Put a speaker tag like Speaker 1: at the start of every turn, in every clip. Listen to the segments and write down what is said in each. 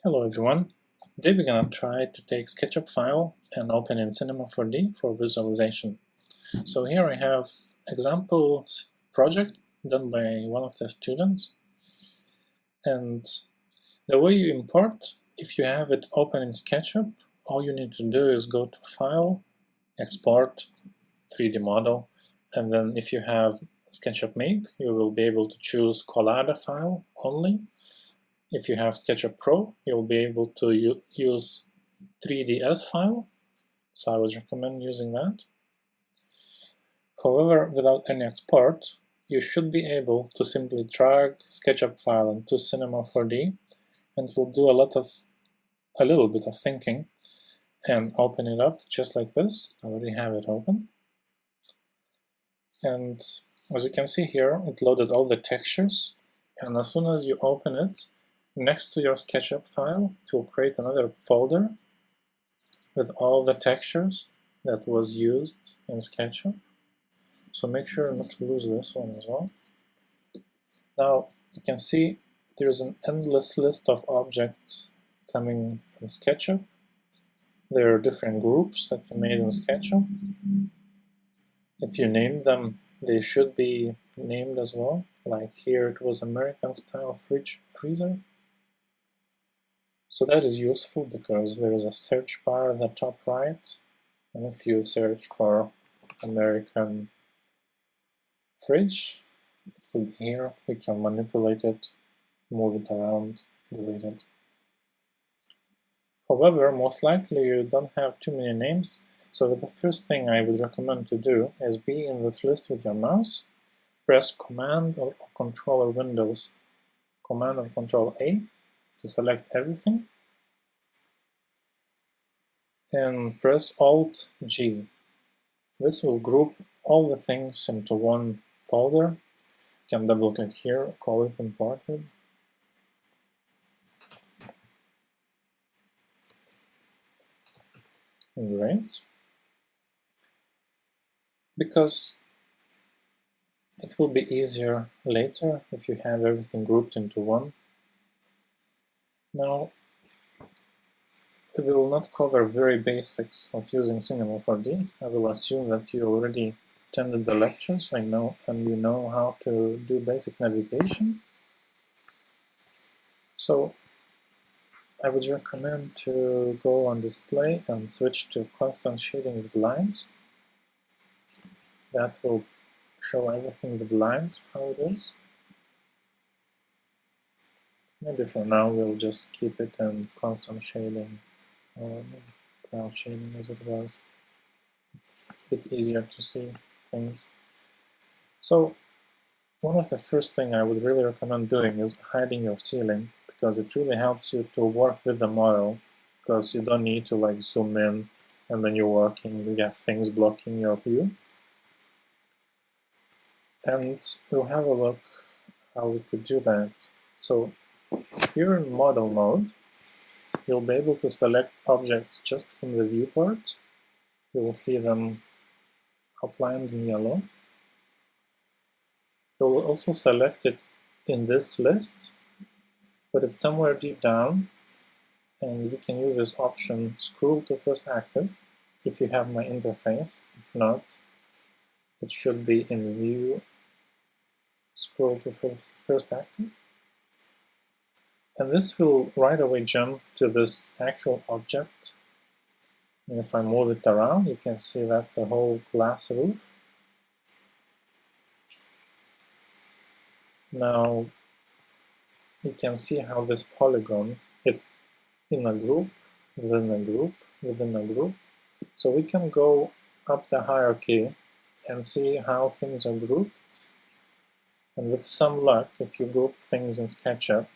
Speaker 1: Hello everyone. Today we're going to try to take SketchUp file and open in Cinema 4D for visualization. So here I have examples project done by one of the students, and the way you import, if you have it open in SketchUp, all you need to do is go to File, Export, 3D Model, and then if you have SketchUp Make, you will be able to choose Collada file only. If you have SketchUp Pro, you'll be able to use 3ds file, so I would recommend using that. However, without any export, you should be able to simply drag SketchUp file into Cinema 4D, and it will do a little bit of thinking and open it up just like this. I already have it open. And as you can see here, it loaded all the textures, and as soon as you open it, next to your SketchUp file, it will create another folder with all the textures that was used in SketchUp. So make sure not to lose this one as well. Now you can see there's an endless list of objects coming from SketchUp. There are different groups that you made in SketchUp. If you name them, they should be named as well. Like here it was American style fridge freezer. So that is useful because there is a search bar at the top right, and if you search for American fridge, it will be here. We can manipulate it, move it around, delete it. However, most likely you don't have too many names, so the first thing I would recommend to do is be in this list with your mouse, press Command or Control or Windows, Command or Control A to select everything, and press Alt G. This will group all the things into one folder. You can double click here, call it imported. Great. Because it will be easier later if you have everything grouped into one. Now, we will not cover very basics of using Cinema 4D. I will assume that you already attended the lectures, and you know how to do basic navigation. So I would recommend to go on display and switch to constant shading with lines. That will show everything with lines, how it is. Maybe for now we'll just keep it in constant shading or cloud shading as it was. It's a bit easier to see things. So one of the first things I would really recommend doing is hiding your ceiling, because it really helps you to work with the model, because you don't need to like zoom in and then you're working, you have things blocking your view. And we'll have a look how we could do that. So if you're in model mode, you'll be able to select objects just from the viewport. You will see them outlined in yellow. You'll also select it in this list, but it's somewhere deep down, and you can use this option, scroll to first active, if you have my interface. If not, it should be in view, scroll to first active. And this will right away jump to this actual object. And if I move it around, you can see that's the whole glass roof. Now, you can see how this polygon is in a group, within a group, within a group. So we can go up the hierarchy and see how things are grouped. And with some luck, if you group things in SketchUp,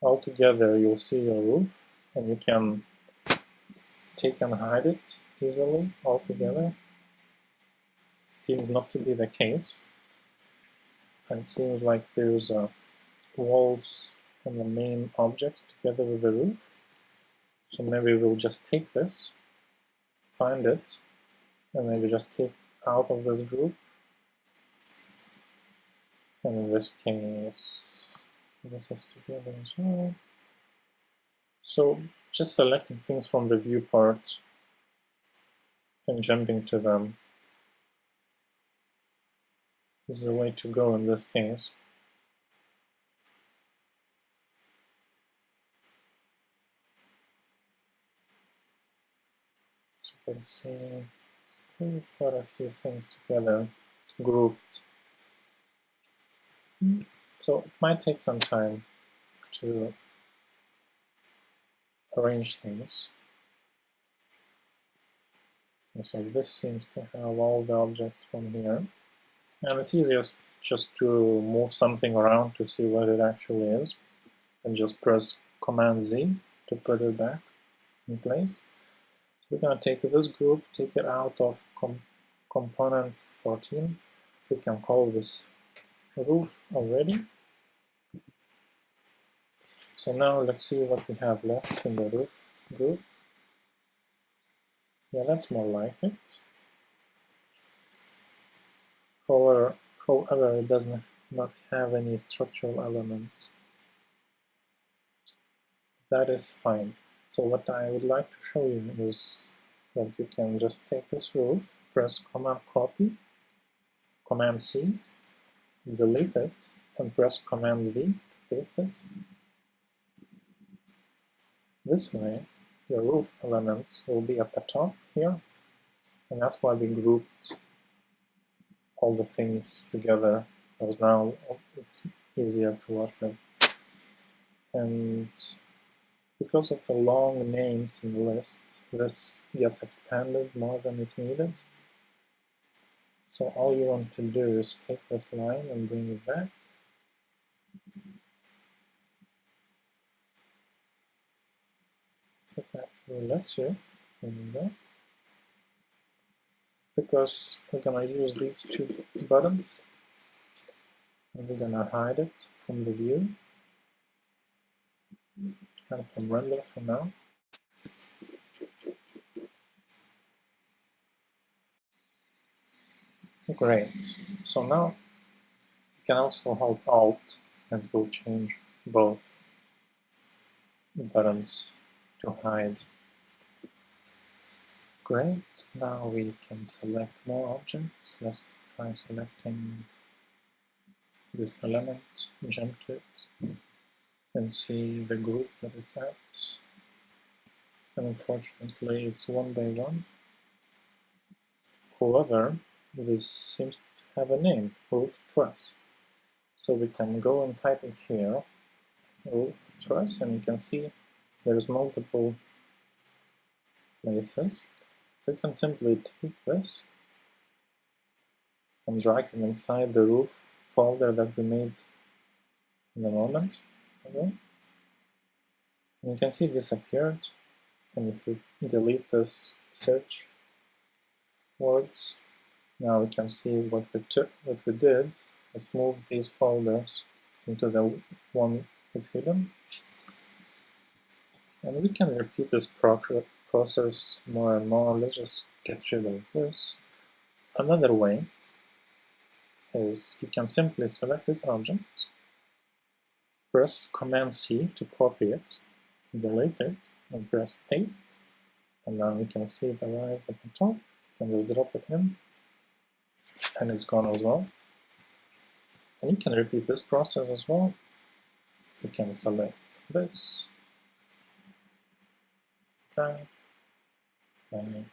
Speaker 1: altogether you'll see your roof, and you can take and hide it easily altogether. It seems not to be the case. And it seems like there's walls and the main object together with the roof. So maybe we'll just take this, find it, and maybe just take out of this group. And in this case, this is together as well. So just selecting things from the viewport and jumping to them is the way to go in this case. So you can see still quite a few things together, grouped. So it might take some time to arrange things. And so this seems to have all the objects from here. And it's easiest just to move something around to see what it actually is, and just press Command Z to put it back in place. So we're going to take this group, take it out of component 14. We can call this roof already. So now let's see what we have left in the roof group. Yeah, that's more like it. However, it does not have any structural elements. That is fine. So what I would like to show you is that you can just take this roof, press Command Copy, Command C, delete it, and press Command V to paste it. This way, your roof elements will be at the top here, and that's why we grouped all the things together, because now it's easier to work with. And because of the long names in the list, this gets expanded more than it's needed. So all you want to do is take this line and bring it back. It actually lets you. There you go. Because we're going to use these two buttons, and we're going to hide it from the view and from render for now. Great. So now you can also hold Alt and it will change both buttons to hide. Great. Now we can select more objects. Let's try selecting this element, jump to it, and see the group that it's at. And unfortunately, it's one by one. However, this seems to have a name, roof truss. So we can go and type it here, roof truss, and you can see there's multiple places. So you can simply take this and drag it inside the roof folder that we made in a moment ago. And you can see it disappeared. And if we delete this search words, now we can see what we did is move these folders into the one that's hidden. And we can repeat this process more and more. Let's just get rid of this. Another way is you can simply select this object, press Command C to copy it, delete it, and press paste. And now we can see it arrive at the top. You can just drop it in, and it's gone as well. And you can repeat this process as well. You can select this, drag, and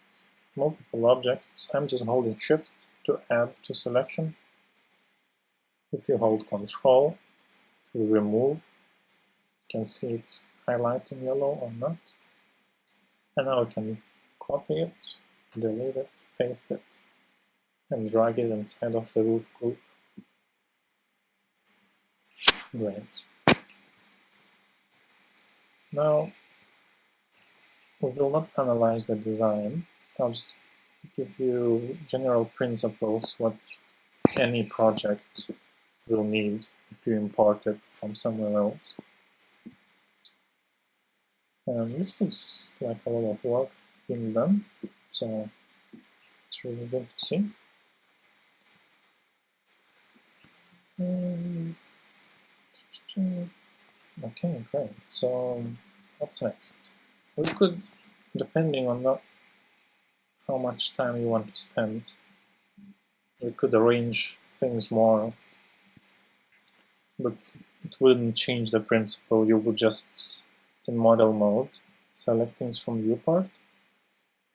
Speaker 1: multiple objects. I'm just holding Shift to add to selection. If you hold Control to remove, you can see it's highlighting yellow or not. And now I can copy it, delete it, paste it, and drag it inside of the roof group. Great. Now, we will not analyze the design. I'll just give you general principles, what any project will need if you import it from somewhere else. And this looks like a lot of work being done, so it's really good to see. Okay, great. So What's next? We could, depending on how much time you want to spend, we could arrange things more, but it wouldn't change the principle. You would just, in model mode, select things from viewport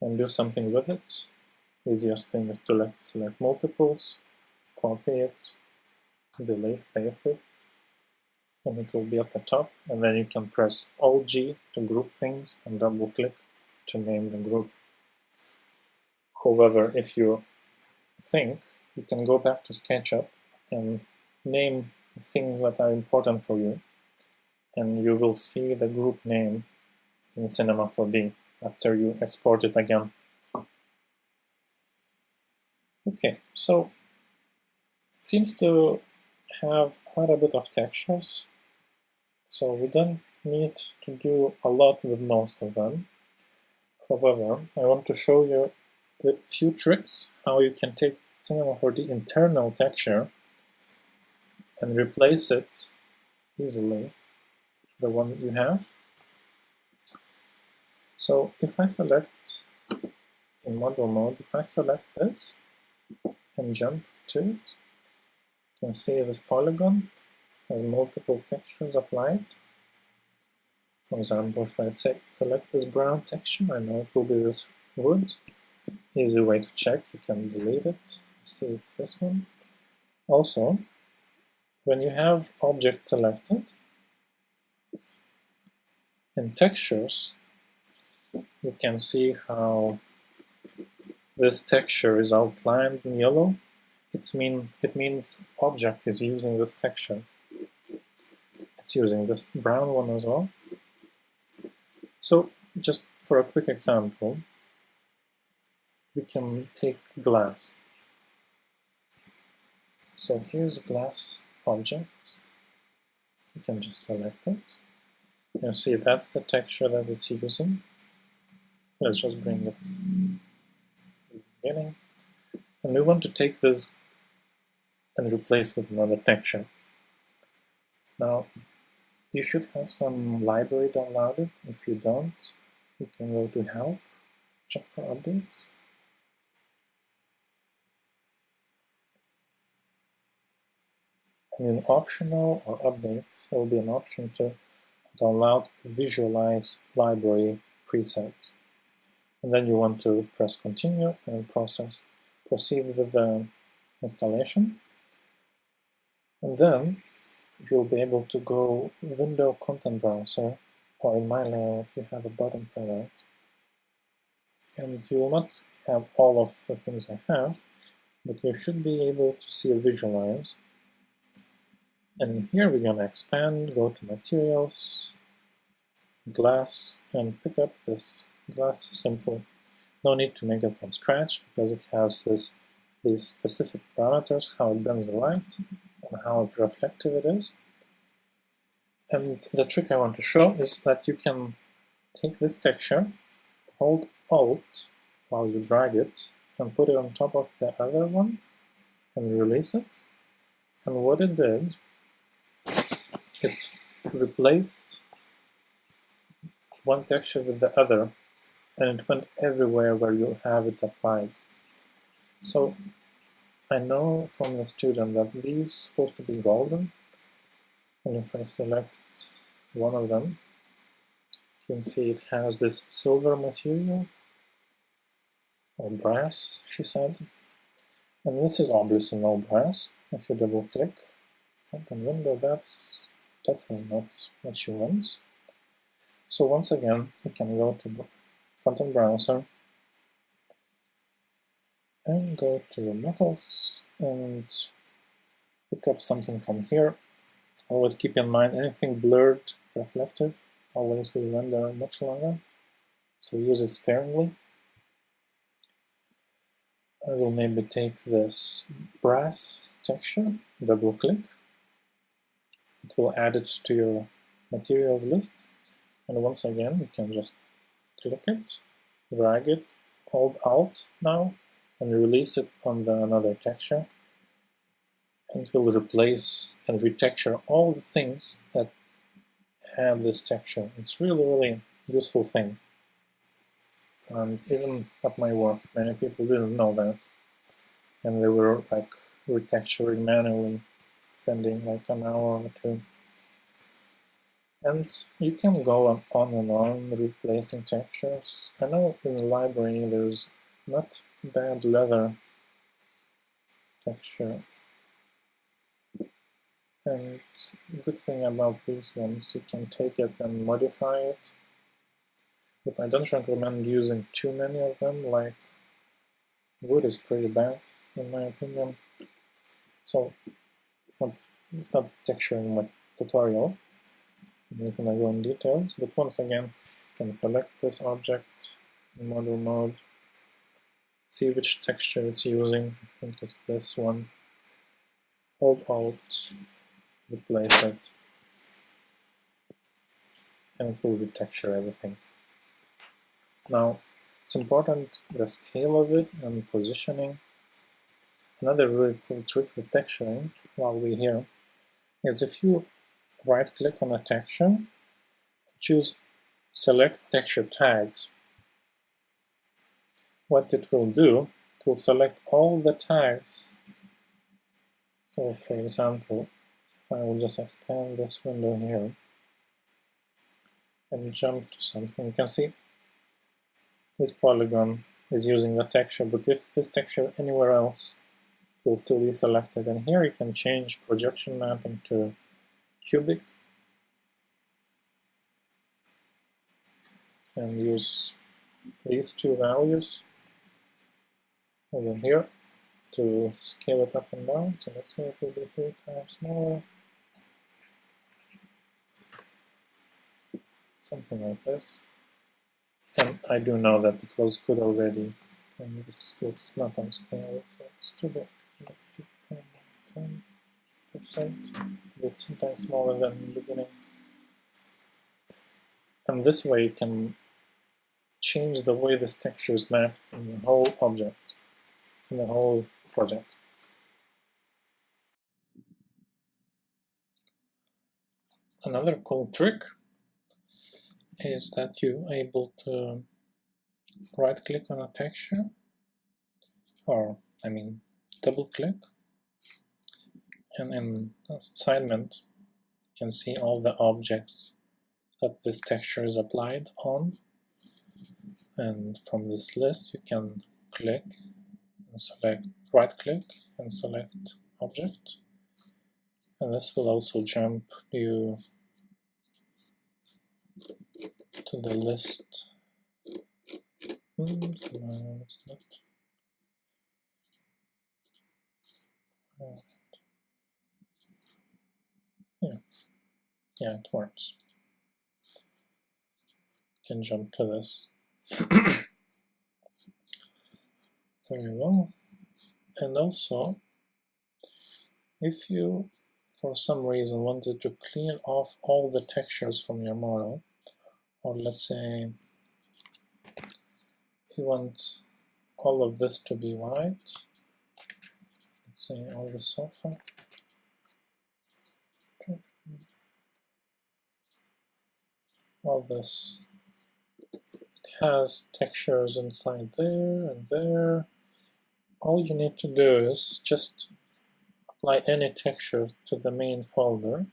Speaker 1: and do something with it. Easiest thing is to select multiples, copy it, delete, paste it, and it will be at the top. And then you can press Alt-G to group things and double-click to name the group. However, if you think, you can go back to SketchUp and name things that are important for you, and you will see the group name in Cinema 4D after you export it again. Okay, so it seems to have quite a bit of textures, so we don't need to do a lot with most of them. However, I want to show you a few tricks how you can take Cinema 4D internal texture and replace it easily, the one you have. So if I select in model mode, if I select this and jump to it, you can see this polygon has multiple textures applied. For example, if I select this brown texture, I know it will be this wood. Easy way to check, you can delete it, see it's this one. Also, when you have object selected, in textures, you can see how this texture is outlined in yellow. It means object is using this texture. It's using this brown one as well. So just for a quick example, we can take glass. So here's a glass object. You can just select it. You see that's the texture that it's using. Let's just bring it to the beginning. And we want to take this and replace with another texture. Now, you should have some library downloaded. If you don't, you can go to Help, check for updates. And in Optional or Updates, there will be an option to download Visualize Library presets. And then you want to press Continue and proceed with the installation. And then you'll be able to go Window Content Browser, or in my layout you have a button for that. And you will not have all of the things I have, but you should be able to see a Visualize. And here we're going to expand, go to Materials, Glass, and pick up this glass simple. No need to make it from scratch because it has these specific parameters, how it bends the light and how reflective it is. And the trick I want to show is that you can take this texture, hold Alt while you drag it, and put it on top of the other one and release it. And what it did, it replaced one texture with the other, and it went everywhere where you have it applied. So I know from the student that these are supposed to be golden, and if I select one of them, you can see it has this silver material, or brass, she said. And this is obviously no brass. If you double click, open window, that's definitely not what she wants. So once again, you can go to the Content Browser and go to Metals and pick up something from here. Always keep in mind anything blurred, reflective, always will render much longer, so use it sparingly. I will maybe take this brass texture, double click. It will add it to your materials list. And once again, you can just click it, drag it, hold Alt now, and release it on another texture. And it will replace and retexture all the things that add this texture. It's really useful thing. And even at my work, many people didn't know that. And they were like retexturing manually, spending like an hour or two. And you can go on and on replacing textures. I know in the library there's not bad leather texture. And the good thing about these ones, you can take it and modify it. But I don't recommend using too many of them, like wood is pretty bad in my opinion. So it's not texturing my tutorial. I'm not gonna go in details, but once again, you can select this object in model mode, see which texture it's using. I think it's this one. Hold Alt, replace it, and it will retexture everything. Now, it's important the scale of it and positioning. Another really cool trick with texturing, while we're here, is if you right-click on a texture, choose Select Texture Tags. What it will do, it will select all the tags. So for example, if I will just expand this window here and jump to something, you can see this polygon is using the texture, but if this texture anywhere else, it will still be selected. And here you can change projection mapping to cubic and use these two values over here to scale it up and down. So let's say it will be 3 times smaller, something like this. And I do know that it was good already, and this looks not on scale, so it's too big. 10%, it's 10 times smaller than in the beginning. And this way you can change the way this texture is mapped in the whole object, in the whole project. Another cool trick is that you're able to right-click on a texture, or I mean double-click, and in assignment you can see all the objects that this texture is applied on, and from this list you can click and select, right-click and select object, and this will also jump you to the list. No, it's not. Yeah, it works. You can jump to this. Very well. And also, if you for some reason wanted to clean off all the textures from your model, or let's say you want all of this to be white, let's say all the sofa, all this, it has textures inside there and there. All you need to do is just apply any texture to the main folder,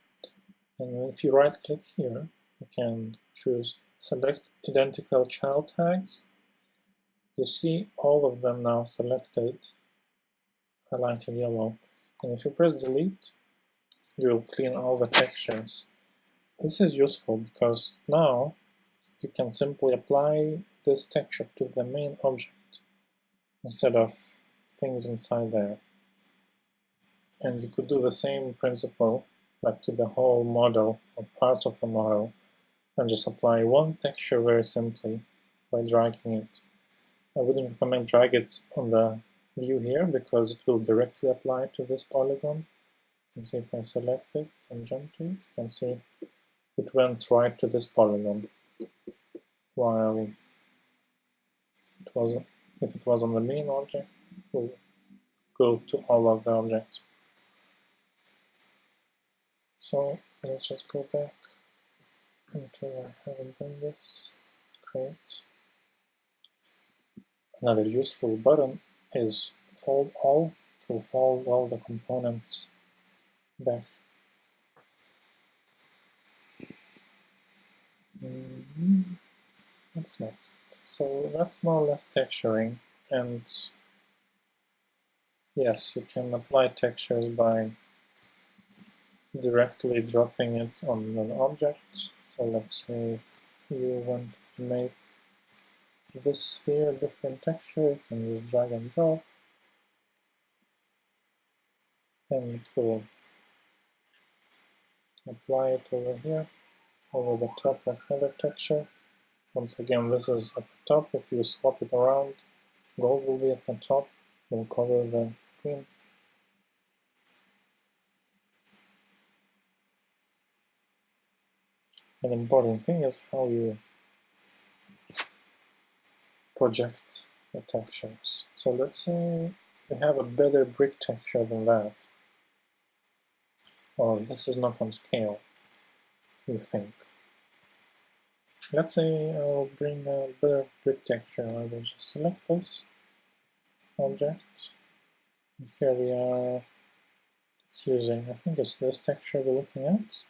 Speaker 1: and if you right click here, you can choose select identical child tags. You see all of them now selected, highlighted yellow, and if you press delete, you will clean all the textures. This is useful because now you can simply apply this texture to the main object instead of things inside there. And you could do the same principle like to the whole model or parts of the model, and just apply one texture very simply by dragging it. I wouldn't recommend drag it on the view here because it will directly apply to this polygon. You can see if I select it and jump to it, you can see it went right to this polygon, while if it was on the main object, it will go to all of the objects. So let's just go back until I haven't done this. Create. Another useful button is fold all, to fold all the components back. What's next? So that's more or less texturing, and yes, you can apply textures by directly dropping it on an object. So let's say if you want to make this sphere a different texture, you can use drag and drop, and it will apply it over here, over the top of another texture. Once again, this is at the top. If you swap it around, gold will be at the top, will cover the green. An important thing is how you project the textures. So let's say you have a better brick texture than that. Or this is not on scale, you think. Let's say I'll bring a better brick texture. I will just select this object. And here we are. It's using, I think it's this texture we're looking at.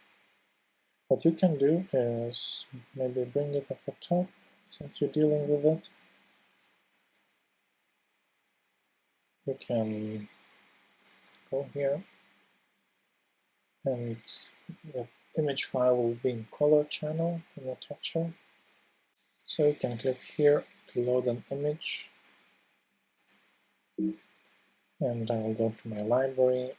Speaker 1: What you can do is maybe bring it at the top, since you're dealing with it. You can go here, and the image file will be in color channel in the texture. So you can click here to load an image, and I will go to my library,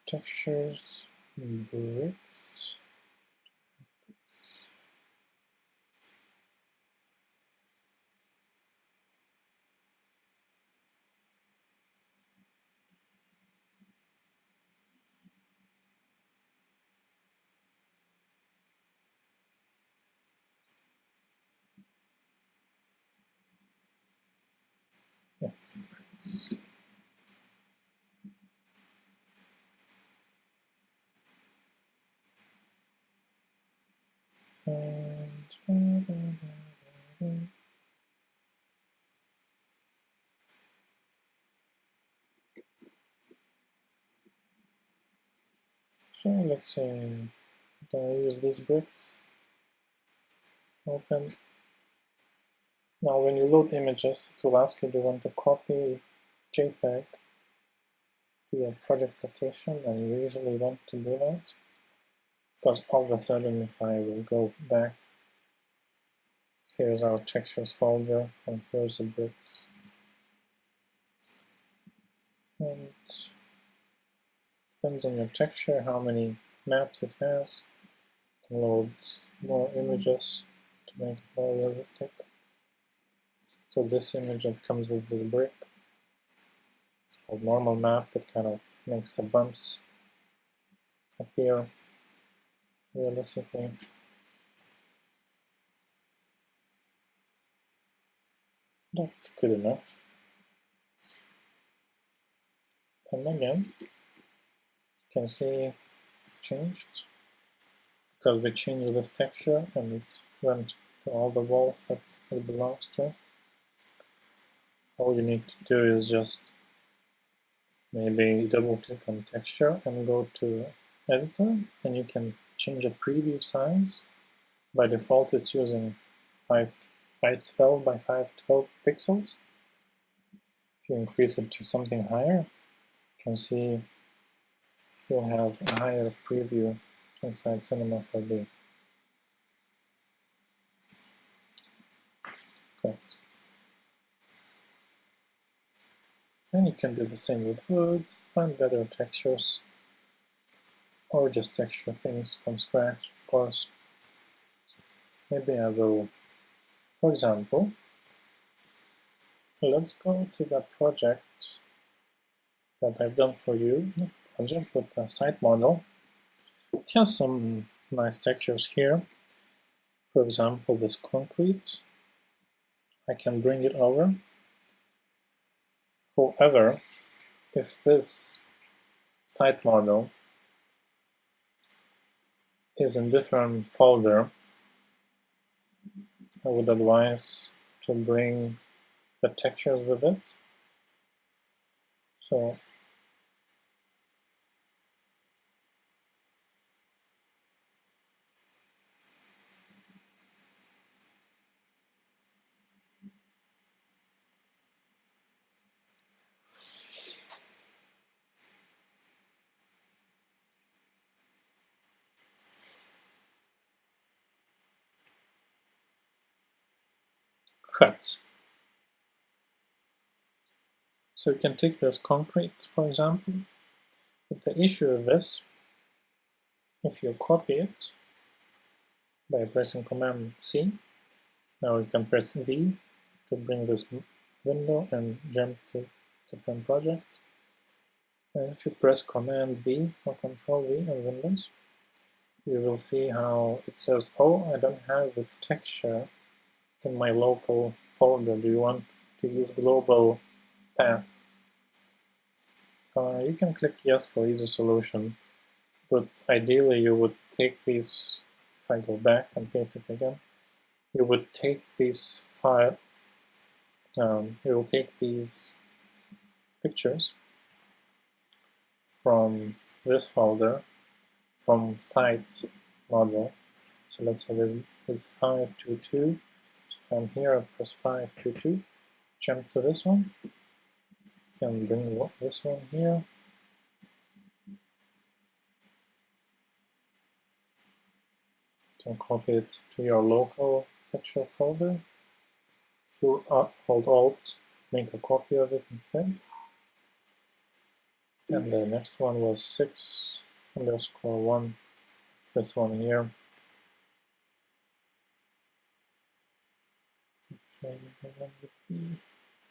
Speaker 1: textures, bricks. Yeah, bricks. And so let's say I use these bricks. Open. Now when you load images, it will ask you, do you want to copy JPEG to your project location, and you usually want to do that, because all of a sudden if I will go back, here's our textures folder, and here's the bricks. And depends on your texture, how many maps it has. You can load more images to make it more realistic. So this image that comes with this brick, it's called normal map. It kind of makes the bumps appear realistically. That's good enough. And again, you can see it changed because we changed this texture and it went to all the walls that it belongs to. All you need to do is just maybe double click on texture and go to editor, and you can change the preview size. By default it's using 512 by 512 pixels. If you increase it to something higher, you can see you'll have a higher preview inside Cinema 4D. Great. And you can do the same with wood, find better textures, or just texture things from scratch, of course. Maybe I will, for example, let's go to that project that I've done for you, project with a site model. It has some nice textures here. For example, this concrete. I can bring it over. However, if this site model is in different folder, I would advise to bring the textures with it. So cut. So you can take this concrete, for example. But the issue with this, if you copy it by pressing Command C, now you can press V to bring this window and jump to different project. And if you press Command V or Control V on Windows, you will see how it says, oh, I don't have this texture in my local folder. Do you want to use global path? You can click yes for easy solution, but ideally you would take these, if I go back and paste it again, you would take these you will take these pictures from this folder, from site model. So let's say this is 522. So from here I press 522, jump to this one, can bring this one here. You can copy it to your local texture folder. If you hold Alt, make a copy of it instead. And the next one was 6_1. It's this one here.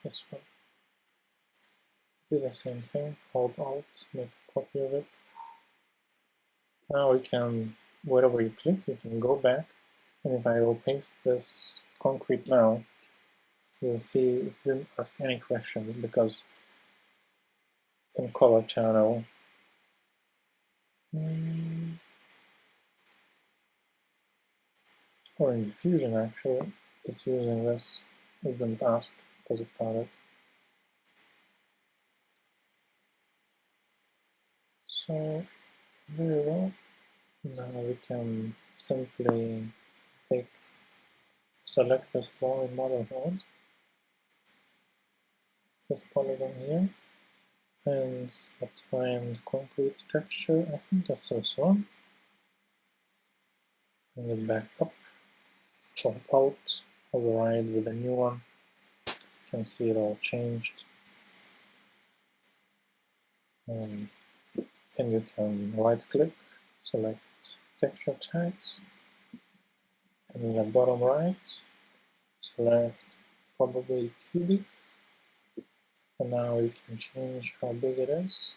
Speaker 1: This one. Do the same thing, hold Alt, make a copy of it. Now we can, wherever you click, you can go back, and if I will paste this concrete now, you'll see it didn't ask any questions, because in color channel, or in diffusion actually, it's using this. It didn't ask because it found it. So very well. Now we can simply select this flowing model node, this polygon here, and let's find concrete texture. I think that's this one. Bring it back up. Hold Alt, override with a new one. You can see it all changed. And you can right click, select texture tags, and in the bottom right, select probably cubic, and now you can change how big it is,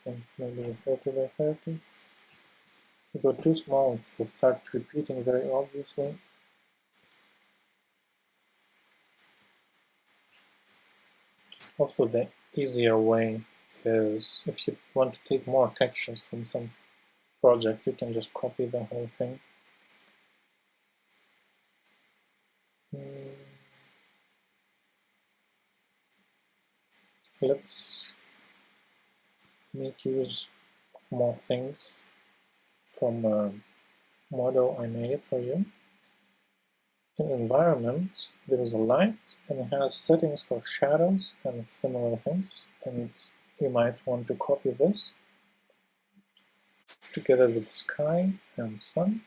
Speaker 1: and maybe 30 by 30. If you go too small, it will start repeating very obviously. Also, the easier way is if you want to take more textures from some project, you can just copy the whole thing. Let's make use of more things from a model I made for you. In environment, there is a light, and it has settings for shadows and similar things, and you might want to copy this together with sky and sun.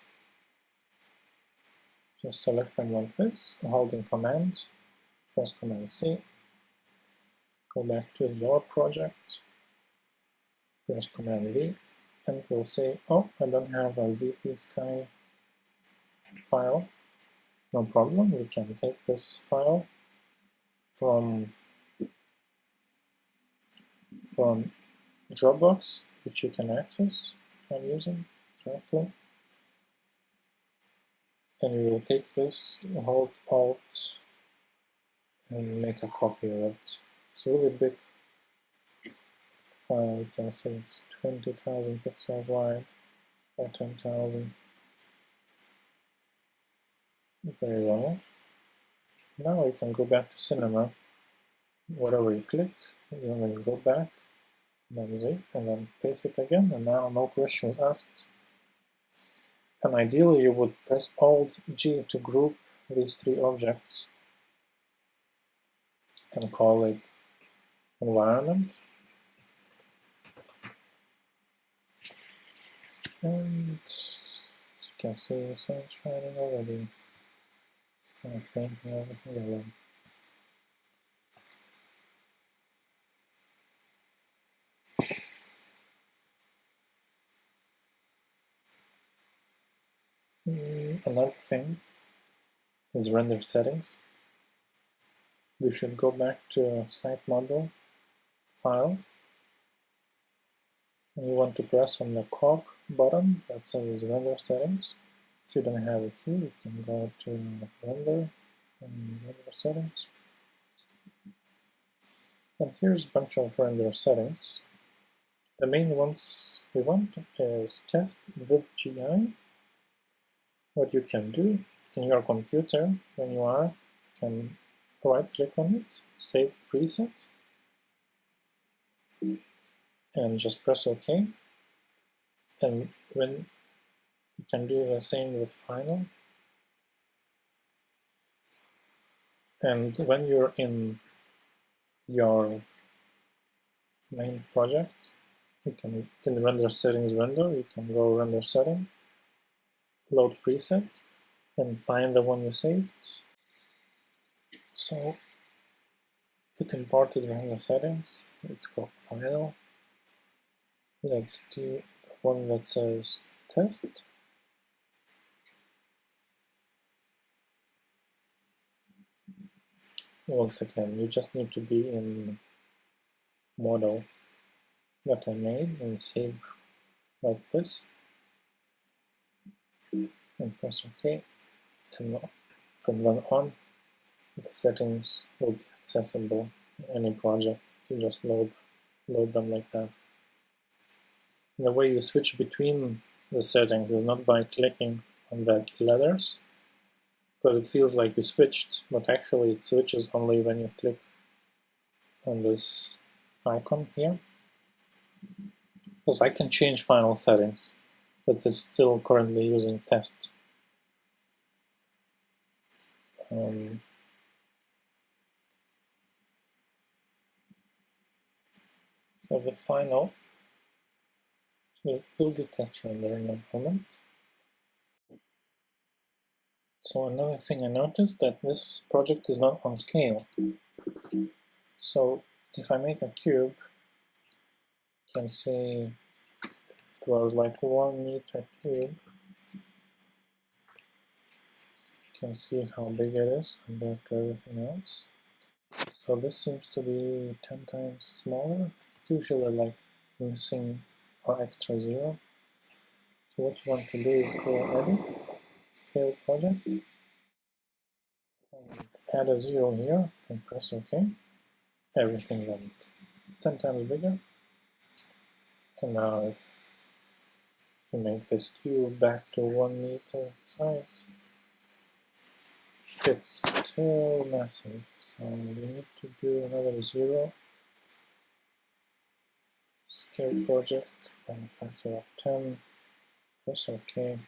Speaker 1: Just select them like this, holding Command, press Command C, go back to your project, press Command V, and we'll say, oh, I don't have a VP Sky file. No problem, we can take this file from Dropbox, which you can access I'm using directly. And we will take this, hold Alt, and make a copy of it. It's a really big file, you can see it's 20,000 pixels wide. or 10,000. Very well. Now you can go back to cinema. Whatever you click, you're going to go back, then Z, and then paste it again, and now no questions asked. And ideally you would press Alt G to group these three objects and call it environment. And as you can see, the sun's shining already. It's kind of painting everything yellow. Another thing is render settings. We should go back to site model file, and you want to press on the cog button that says render settings. If you don't have it here, you can go to render and render settings. And here's a bunch of render settings. The main ones we want is test with GI. What you can do in your computer when you are, you can right click on it, save preset, and just press OK. And when you can do the same with final. And when you're in your main project, you can, in the render settings window, you can go render setting, load preset, and find the one you saved. So it imported render settings. It's called final. Let's do the one that says test. Once again, you just need to be in model that I made and save like this, and press OK. And from then on, the settings will be accessible in any project. You just load them like that. And the way you switch between the settings is not by clicking on the letters, because it feels like you switched, but actually it switches only when you click on this icon here. Because I can change final settings, but it's still currently using test. So the final will do test render in a moment. So another thing I noticed that this project is not on scale. So if I make a cube, you can see it was like 1 meter cube. You can see how big it is compared to everything else. So this seems to be 10 times smaller. It's usually like missing or extra zero. So what you want to do is go edit, scale project, and add a zero here and press OK. Everything went 10 times bigger. And now if you make this cube back to 1 meter size, it's still massive. So we need to do another zero. Scale project by a factor of 10. Press OK.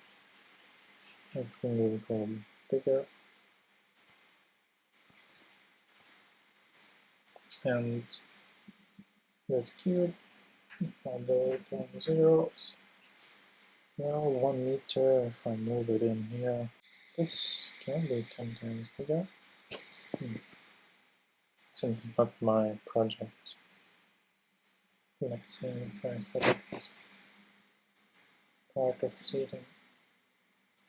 Speaker 1: Everything will go bigger. And this cube, if I do it on zeros, now 1 meter, if I move it in here, this can be 10 times bigger. Since it's not my project. Let's see if I select this part of seating.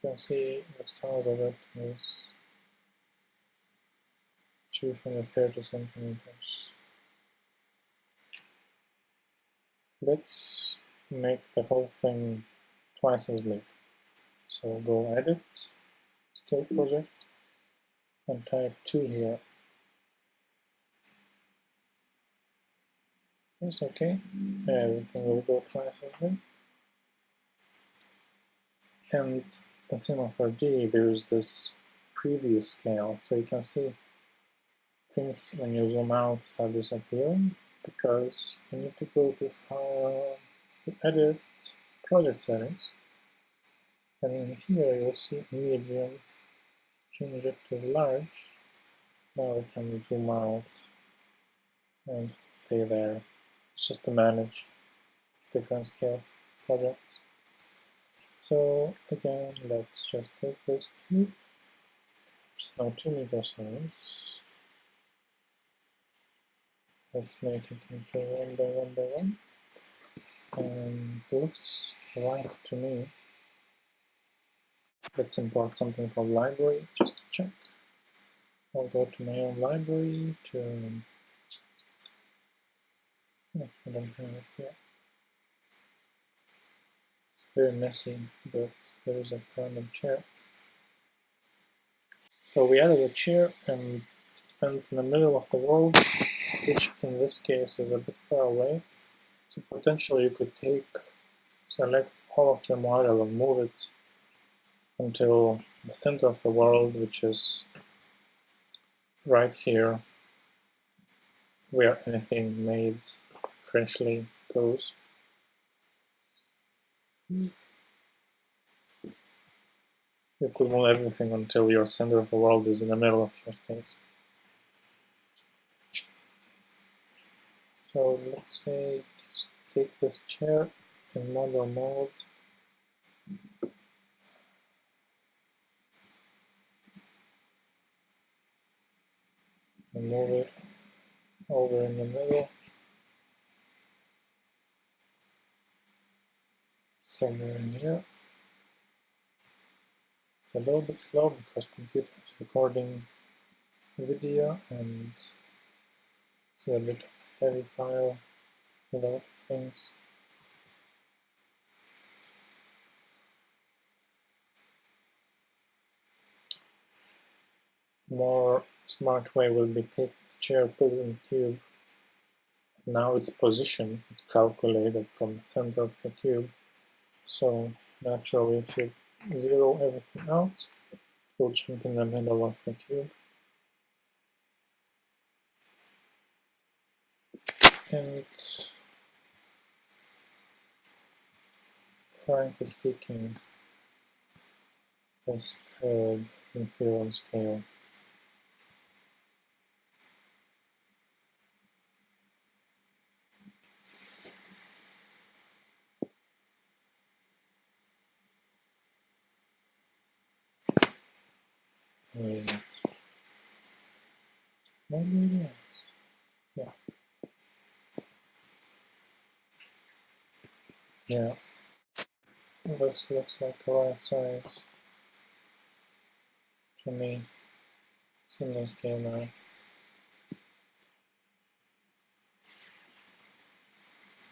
Speaker 1: You can see the size of it is 230 centimeters. Let's make the whole thing twice as big. So go edit, scale project, and type 2 here. That's okay. Everything will go twice as big. And in Cinema 4D, there's this preview scale, so you can see things when you zoom out start disappearing because you need to go to File, to Edit, Project Settings, and in here you'll see Medium, change it to large. Now we can zoom out and stay there. It's just to manage different scales projects. So again, let's just take this cube. It's now 2 meter size. Let's make it into 1 by 1 by 1. And it looks right to me. Let's import something from library just to check. I'll go to my own library to. Oh, I don't have it yet. It's very messy, but there is a random chair. So we added a chair and went in the middle of the world, which in this case is a bit far away. So potentially you could select all of your model and move it until the center of the world, which is right here, where anything made freshly goes. You could move everything until your center of the world is in the middle of your space. So let's say just take this chair in model mode. And move it over in the middle. Somewhere in here. It's a little bit slow because computer is recording video and it's a bit of a heavy file with a lot of things. More smart way will be take this chair, put it in the cube. Now its position is calculated from the center of the cube. So naturally, if you zero everything out, it will jump in the middle of the cube. And frankly speaking, just infill and scale. Where is it? Maybe it is. Yeah. Yeah. This looks like the right size to me. Single scale now.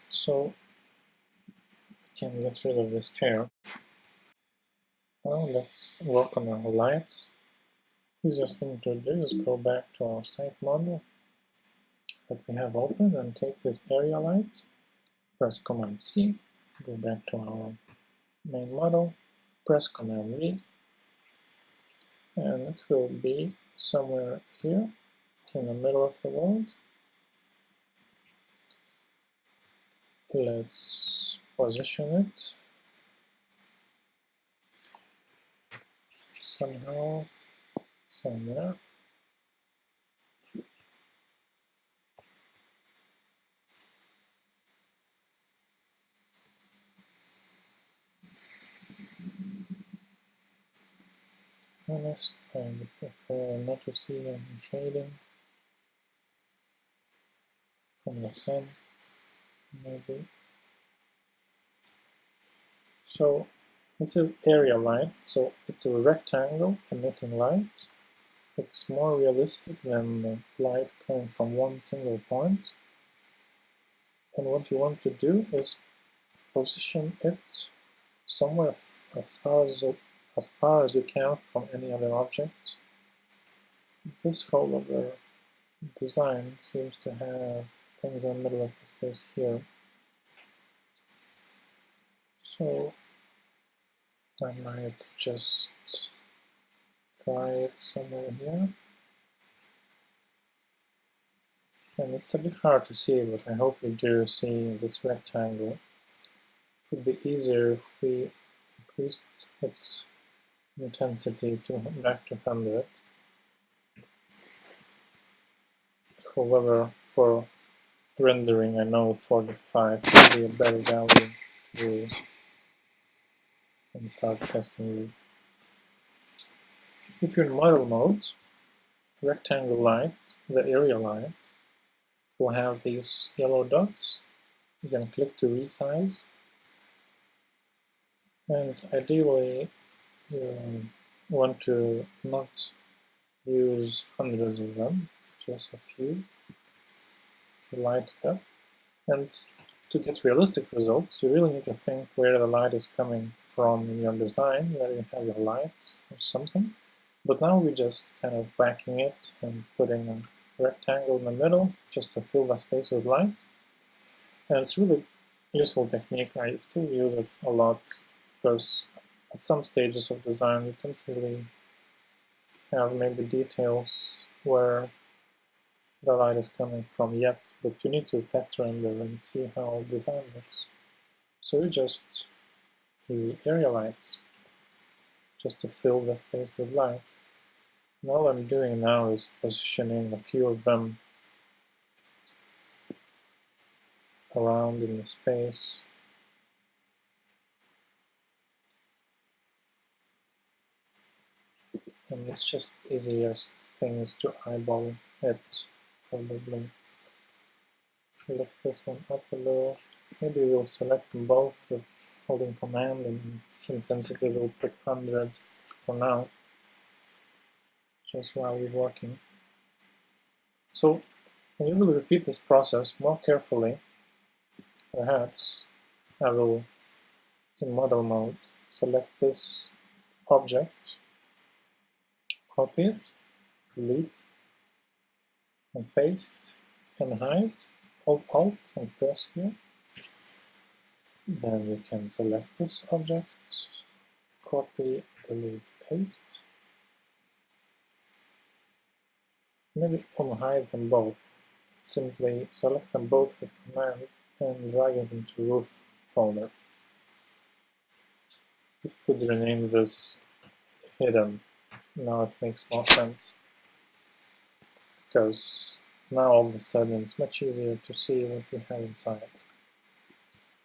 Speaker 1: So we can get rid of this chair. Now let's work on our lights. Easiest thing to do is go back to our site model that we have open and take this area light, press Command C, go back to our main model, press Command V, and it will be somewhere here in the middle of the world. Let's position it somehow, somewhere. Honest, I would prefer not to see any shading from the sun, maybe. So this is area light, so it's a rectangle emitting light. It's more realistic than light coming from one single point. And what you want to do is position it somewhere as far as you can from any other object. This whole other design seems to have things in the middle of the space here. So I might just try it somewhere here. And it's a bit hard to see, but I hope you do see this rectangle. It would be easier if we increased its intensity to back to 100. However, for rendering, I know 45 would be a better value to use and start testing it. If you're in model mode, rectangle light, the area light, will have these yellow dots. You can click to resize, and ideally you want to not use hundreds of them, just a few to light it up. And to get realistic results, you really need to think where the light is coming from in your design, where you have your lights or something. But now we're just kind of backing it and putting a rectangle in the middle just to fill the space with light. And it's really useful technique. I still use it a lot because at some stages of design you don't really have maybe details where the light is coming from yet, but you need to test render and see how design looks. So you just use area lights just to fill the space with light. And all I'm doing now is positioning a few of them around in the space. And it's just easiest things to eyeball it, probably. Lift this one up a little. Maybe we'll select them both with holding command, and intensity will pick 100 for now, just while we're working. So when you will repeat this process more carefully, perhaps I will, in model mode, select this object, copy it, delete, and paste, and hide. Hold Alt and press here. Then we can select this object, copy, delete, paste. Maybe unhide them both. Simply select them both with command and drag it into roof folder. We could rename this hidden. Now it makes more sense, because now all of a sudden it's much easier to see what we have inside.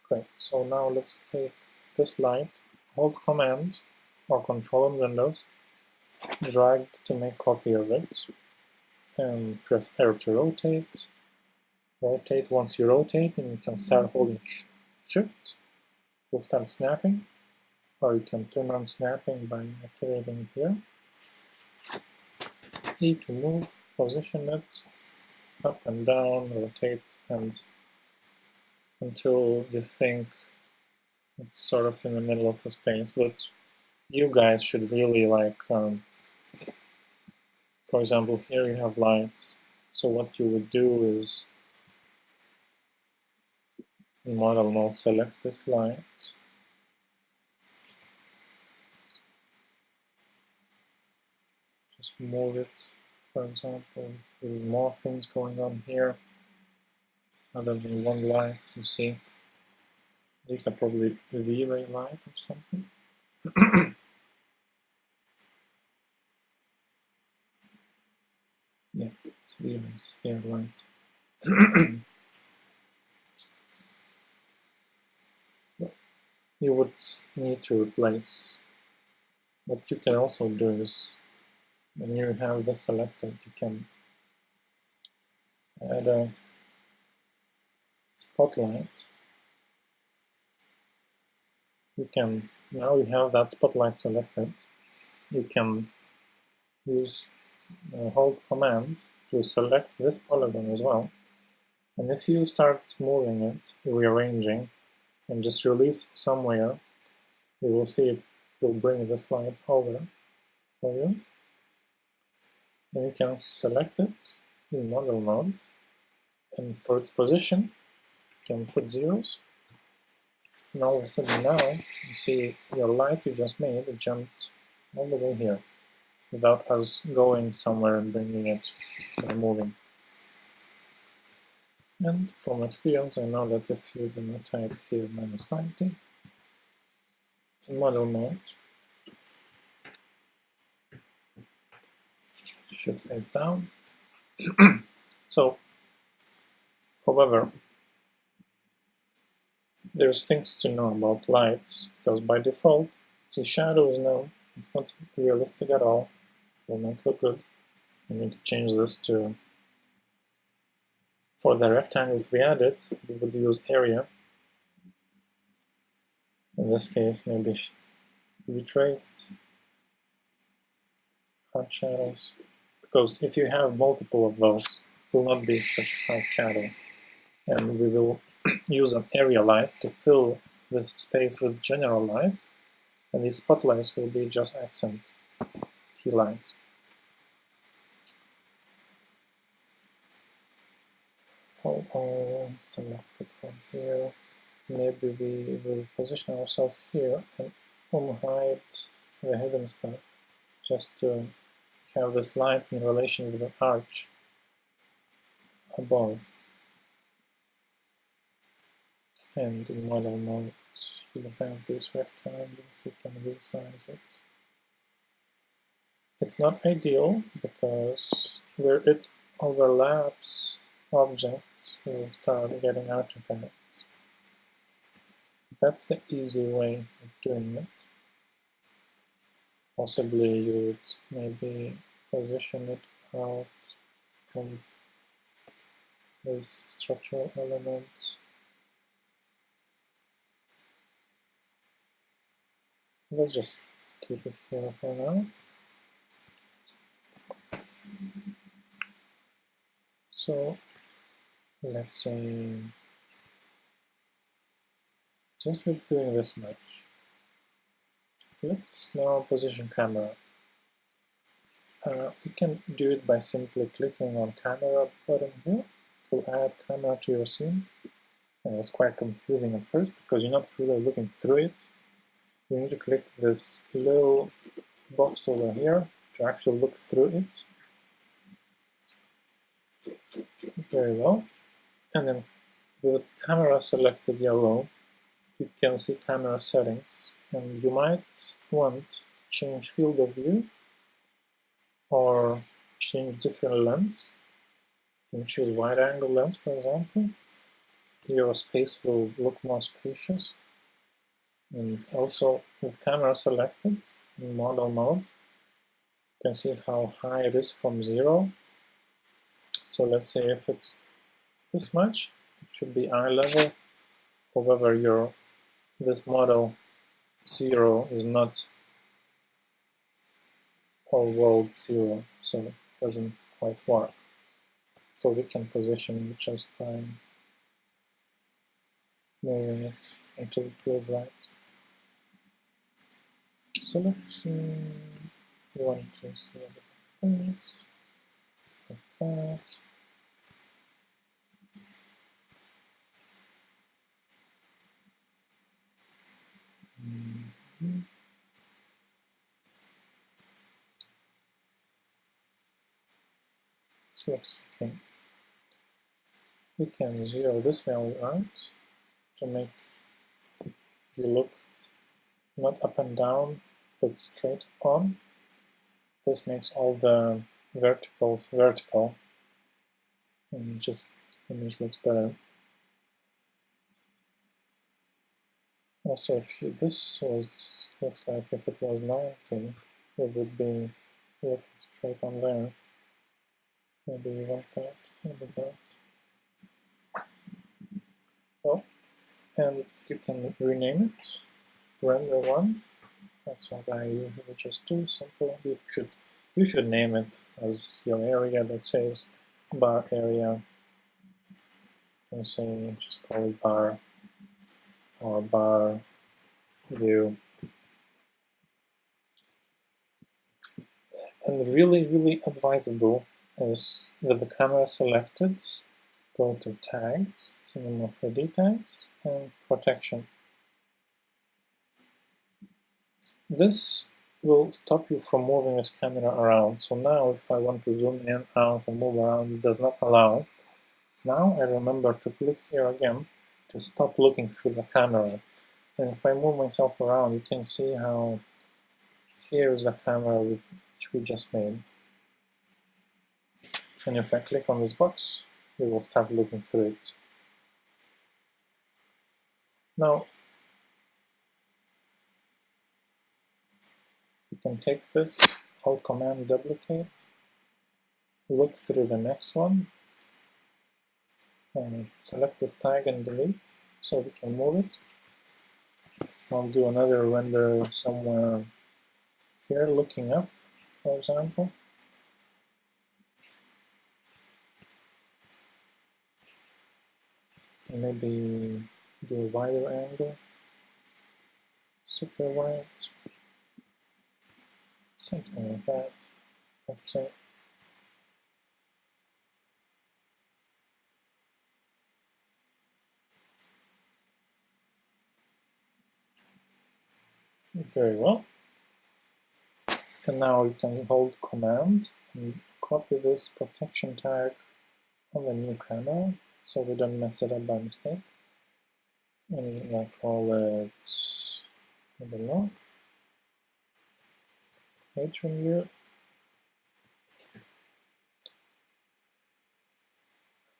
Speaker 1: Great, so now let's take this light, hold command or control on Windows, drag to make copy of it, and press R to rotate. Rotate. Once you rotate, and you can start holding Shift, will start snapping, or you can turn on snapping by activating it here. E to move, position it up and down, rotate, and until you think it's sort of in the middle of the space. But you guys should really like, for example, here you have lights. So what you would do is, in model mode, select this light, just move it, for example. There's more things going on here other than one light. You see, these are probably V-ray light or something. Yeah, it's V-ray sphere light. You would need to replace. What you can also do is, when you have this selected, you can add a spotlight. You can, now you have that spotlight selected, you can use hold command to select this polygon as well. And if you start moving it, rearranging, and just release somewhere, you will see it will bring this light over for you. And you can select it in model mode, and for its position, you can put zeros. And all of a sudden now, you see your light you just made, it jumped all the way here, without us going somewhere and bringing it by moving. And from experience, I know that if you do not type here -90 in model mode, it should face down. So, however, there's things to know about lights, because by default, the shadows now, it's not realistic at all, it will not look good. We need to change this to, for the rectangles we added, we would use area. In this case, maybe retraced hard shadows, because if you have multiple of those, it will not be such hard shadow. And we will use an area light to fill this space with general light, and these spotlights will be just accent key lights. For all selected from here, maybe we will position ourselves here and unhide the hidden stuff, just to have this light in relation with the arch above. And in model mode, you have these rectangles, you can resize it. It's not ideal because where it overlaps objects, will start getting artifacts. That's the easy way of doing it. Possibly you would maybe position it out from these structural elements. Let's just keep it here for now. So let's say just like doing this much. Let's now position camera. You can do it by simply clicking on camera button here to add camera to your scene. And it's quite confusing at first because you're not really looking through it. You need to click this little box over here to actually look through it. Very well. And then with camera selected yellow, you can see camera settings. And you might want to change field of view or change different lens. You can choose wide angle lens, for example. Your space will look more spacious. And also with camera selected in model mode, you can see how high it is from 0. So let's say if it's this much, it should be eye level. However, this model 0 is not all world 0, so it doesn't quite work. So we can position it just by moving it until it feels right. So let's see, we want to see everything like that. So looks okay. We can zero this value out to make the look not up and down, but straight on. This makes all the verticals vertical, and just the image looks better. Also, if this looks like if it was 90, it would be looking straight on there. Maybe we want that, maybe that. Oh, and you can rename it, render 1. That's what I usually just do, simple. You should name it as your area that says bar area. And say, just call it bar or bar view. And really advisable is with the camera selected, go to tags, cinema 4D tags, and protection. This will stop you from moving this camera around. So now if I want to zoom in, out, and move around, it does not allow. Now I remember to click here again to stop looking through the camera. And if I move myself around, you can see how here is the camera which we just made. And if I click on this box, we will start looking through it. Now, you can take this, Alt Command duplicate, look through the next one, and select this tag and delete so we can move it. I'll do another render somewhere here, looking up, for example. Maybe do a wider angle, super wide, something like that, let's say. Very well. And now you can hold Command and copy this protection tag on the new camera so we don't mess it up by mistake. And I call it, I don't know, Atrium View.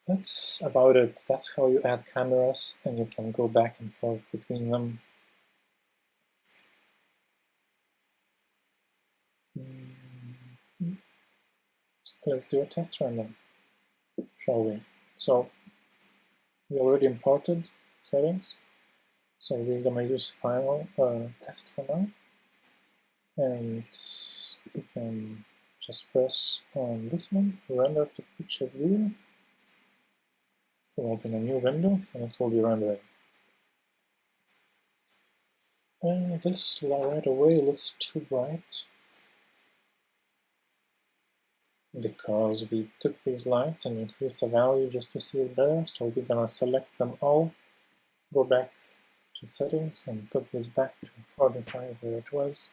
Speaker 1: That's about it. That's how you add cameras, and you can go back and forth between them. Let's do a test render, shall we? So we already imported settings, so we're gonna use final test for now, and you can just press on this one, render to picture view. We'll open a new window and it will be rendering. And this right away looks too bright because we took these lights and increased the value just to see it better. So we're gonna select them all, go back to settings and put this back to 45 where it was,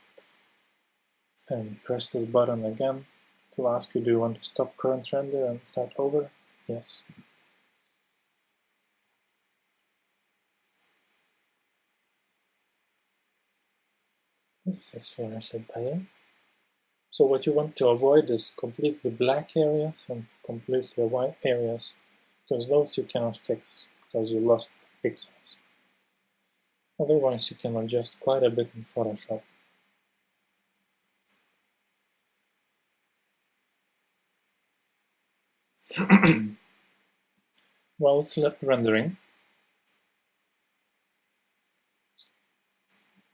Speaker 1: and press this button again to ask you, do you want to stop current render and start over? Yes. This is slightly better. So what you want to avoid is completely black areas and completely white areas, because those you cannot fix because you lost pixels. Otherwise you can adjust quite a bit in Photoshop. While it's rendering,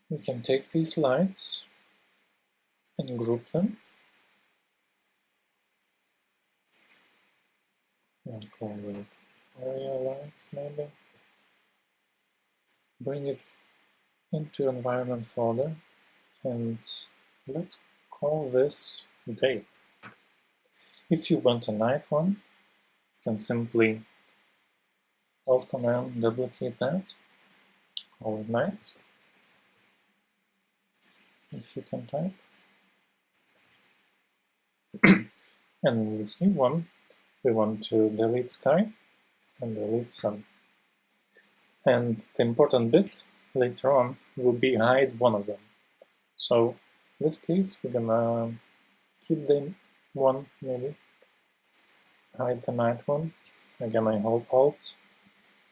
Speaker 1: we can take these lights and group them. And call it area lights maybe. Bring it into environment folder and let's call this day. If you want a night one, you can simply Alt Command duplicate that, call it night, if you can type. And this new one, we want to delete sky and delete sun. And the important bit later on will be hide one of them. So in this case, we're gonna keep the one maybe, hide the night one. Again, I hold Alt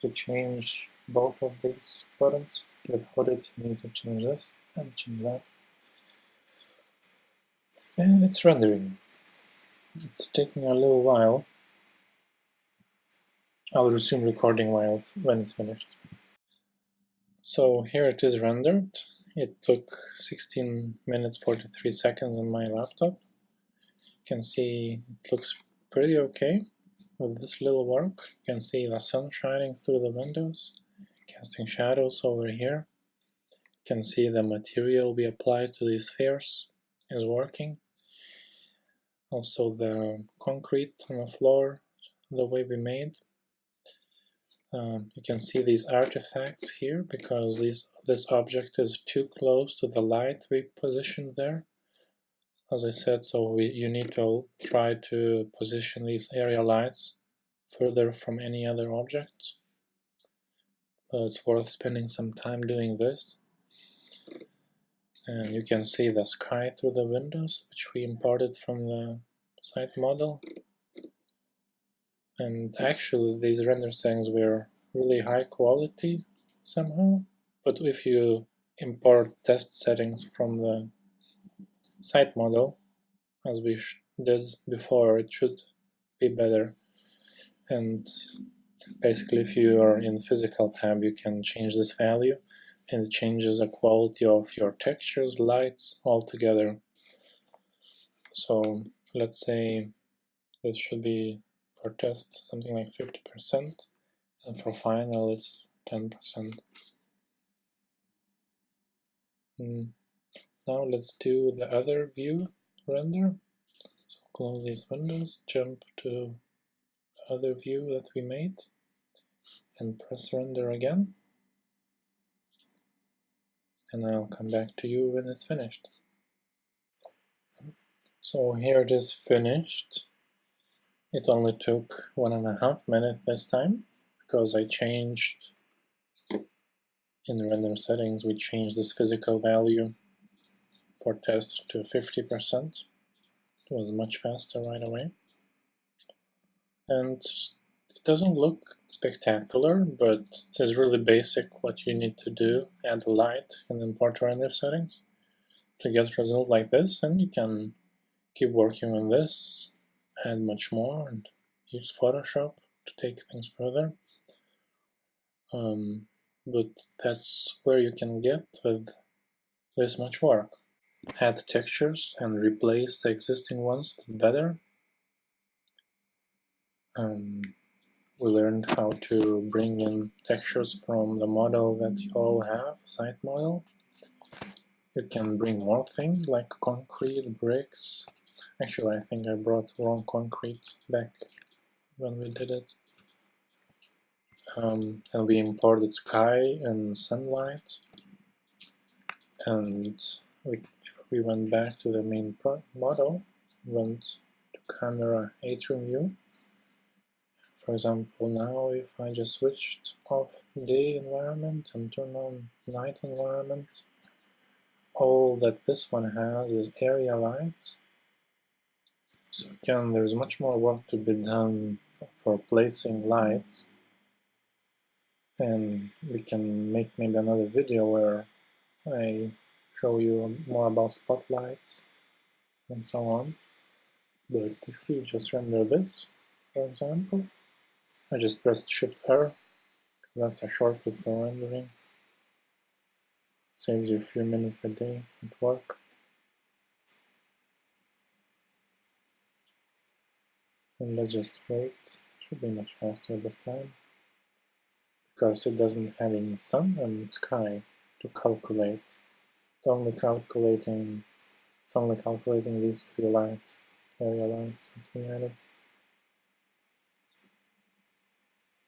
Speaker 1: to change both of these buttons. Without it, you need to change this and change that. And it's rendering. It's taking a little while. I'll resume recording when it's finished. So here it is rendered. It took 16 minutes 43 seconds on my laptop. You can see it looks pretty okay with this little work. You can see the sun shining through the windows, casting shadows over here. You can see the material we applied to these spheres is working. Also the concrete on the floor, the way we made. You can see these artifacts here because this object is too close to the light we positioned there. As I said, so you need to try to position these area lights further from any other objects. So it's worth spending some time doing this. And you can see the sky through the windows, which we imported from the site model. And actually these render settings were really high quality somehow, but if you import test settings from the site model, as we did before, it should be better. And basically if you are in physical tab, you can change this value and it changes the quality of your textures, lights altogether. So let's say this should be for test something like 50%, and for final it's 10%. Now let's do the other view render. So close these windows, jump to the other view that we made, and press render again. And I'll come back to you when it's finished. So here it is finished. It only took 1.5 minutes this time, because I changed in the render settings, we changed this physical value for test to 50%. It was much faster right away. And it doesn't look spectacular, but it is really basic what you need to do. Add a light and import render settings to get a result like this, and you can keep working on this, add much more, and use Photoshop to take things further. But that's where you can get with this much work. Add textures and replace the existing ones better. We learned how to bring in textures from the model that you all have, site model. You can bring more things like concrete, bricks. Actually, I think I brought wrong concrete back when we did it. And we imported sky and sunlight. And we went back to the main model, went to camera atrium view. For example, now if I just switched off day environment and turn on night environment, all that this one has is area lights. So again, there's much more work to be done for placing lights, and we can make maybe another video where I show you more about spotlights and so on. But if we just render this, for example, I just pressed Shift-R, that's a shortcut for rendering. Saves you a few minutes a day at work. And let's just wait, should be much faster this time, because it doesn't have any sun and sky to calculate. It's only calculating these three lights, area lights that we added.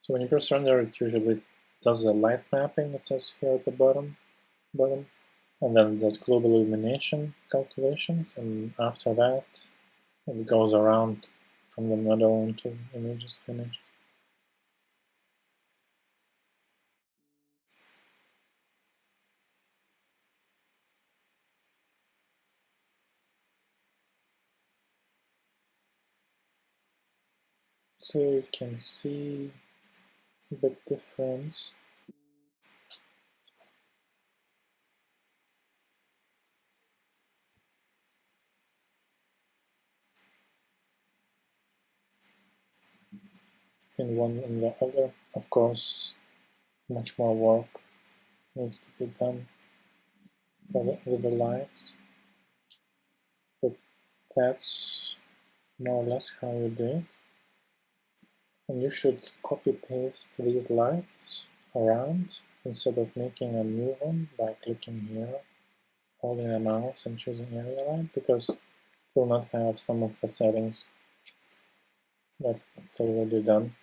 Speaker 1: So when you press render, it usually does the light mapping, it says here at the bottom, and then it does global illumination calculations, and after that it goes around from the model until the image is finished. So you can see a bit difference. In one and the other. Of course, much more work needs to be done with the lights, but that's more or less how you do it. And you should copy paste these lights around instead of making a new one by clicking here, holding the mouse and choosing area light, because it will not have some of the settings that it's already done.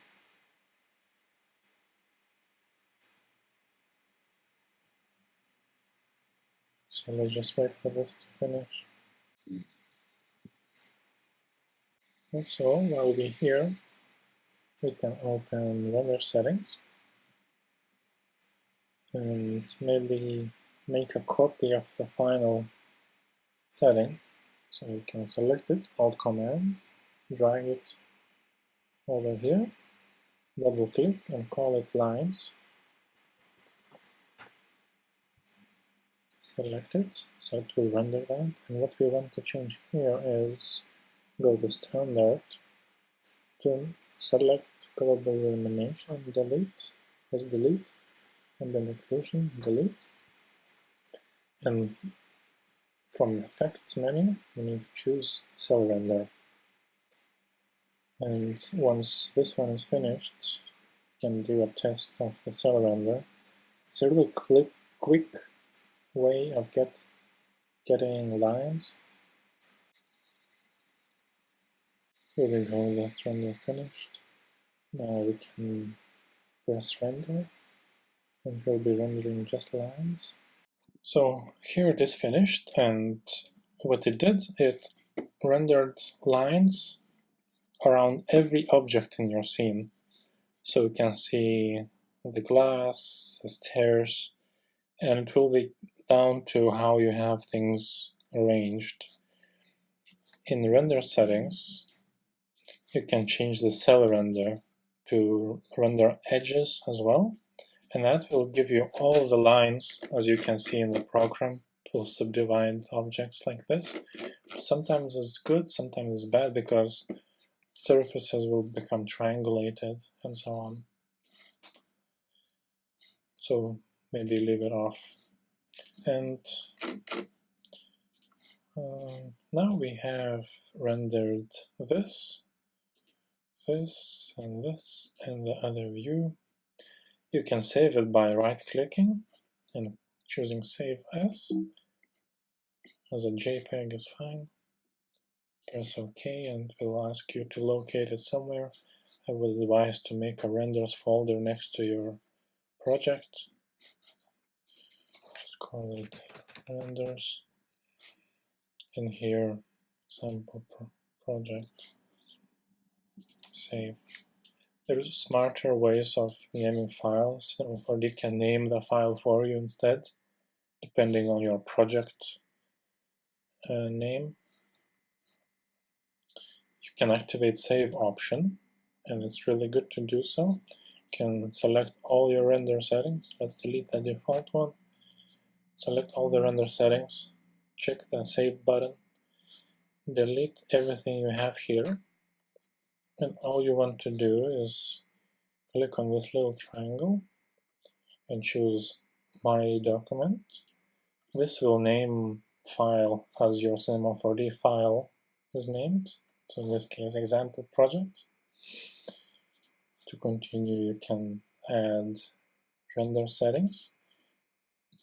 Speaker 1: So let's just wait for this to finish. Also, while we're here, we can open render settings and maybe make a copy of the final setting. So you can select it, Alt Command, drag it over here, double click and call it lines. Select it, so it will render that. And what we want to change here is go to standard, to select global illumination, delete, let's delete, and then occlusion, delete. And from effects menu, we need to choose cell render. And once this one is finished, you can do a test of the cell render. It's a really quick way of getting lines. Here we go, that's render finished. Now we can press render, and we'll be rendering just lines. So here it is finished, and what it did, it rendered lines around every object in your scene. So you can see the glass, the stairs, and it will be down to how you have things arranged. In the render settings, you can change the cell render to render edges as well, and that will give you all the lines, as you can see in the program. It will subdivide objects like this. Sometimes it's good, sometimes it's bad, because surfaces will become triangulated and so on. So maybe leave it off. And now we have rendered this, and this, and the other view. You can save it by right-clicking and choosing Save As a JPEG is fine. Press OK, and it will ask you to locate it somewhere. I would advise to make a renders folder next to your project. Let's call it renders. In here, sample project. Save. There's smarter ways of naming files. Stem4D can name the file for you instead, depending on your project name. You can activate Save option, and it's really good to do so. You can select all your render settings. Let's delete the default one. Select all the render settings, check the Save button, delete everything you have here, and all you want to do is click on this little triangle and choose My Document. This will name file as your Cinema4D file is named. So in this case, example project. To continue, you can add render settings.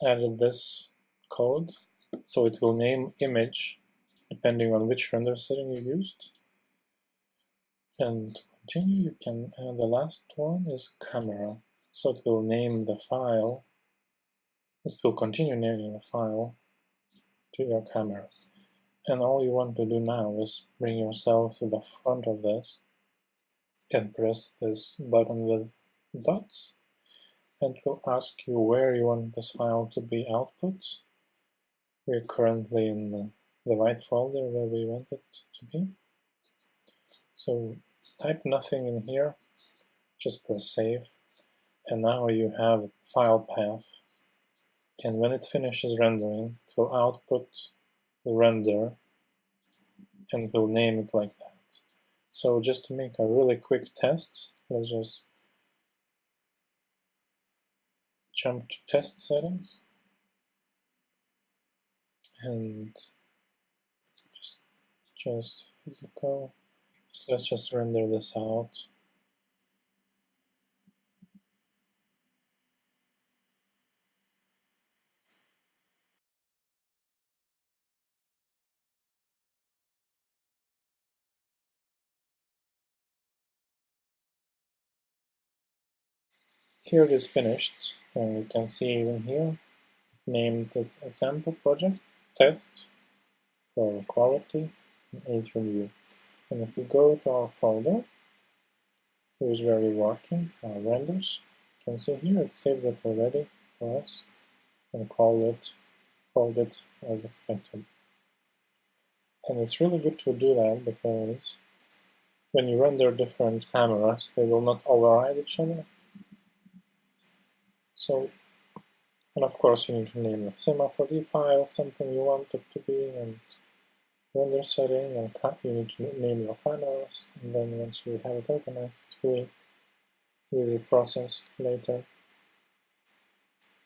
Speaker 1: Added this code, so it will name image depending on which render setting you used. And to continue, you can add the last one is camera. So it will name the file. It will continue naming the file to your camera. And all you want to do now is bring yourself to the front of this and press this button with dots, and it will ask you where you want this file to be output. We're currently in the right folder where we want it to be. So type nothing in here, just press save, and now you have a file path. And when it finishes rendering, it will output the render and we'll name it like that. So just to make a really quick test, let's just jump to test settings and just physical. So let's just render this out. Here it is finished, and you can see even here named it example project test for quality and age review. And if we go to our folder, here's where we're working, our renders. You can see here it saved it already for us and called it as expected. And it's really good to do that because when you render different cameras, they will not override each other. So, and of course you need to name your Sim4D file, something you want it to be, and render setting, and you need to name your cameras, and then once you have it organized, it's really easy process later.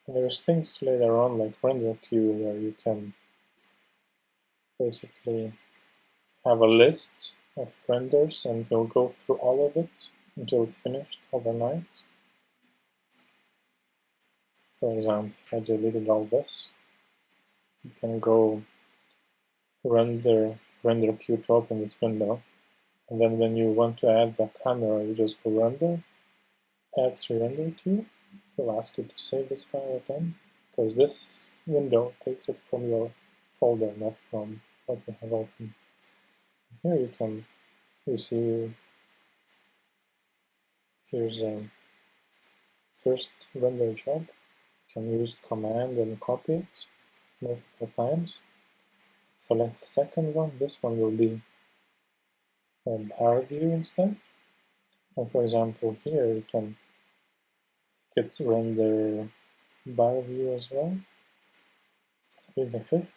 Speaker 1: And there's things later on like render queue where you can basically have a list of renders and you'll go through all of it until it's finished overnight. For example, if I deleted all this, you can go render queue to open this window, and then when you want to add the camera, you just go render, add to render queue. It will ask you to save this file again, because this window takes it from your folder, not from what you have open. Here you see here's a first render job. You can use command and copy it multiple times. Select the second one. This one will be a bar view instead. And for example, here you can get render bar view as well. With the fifth,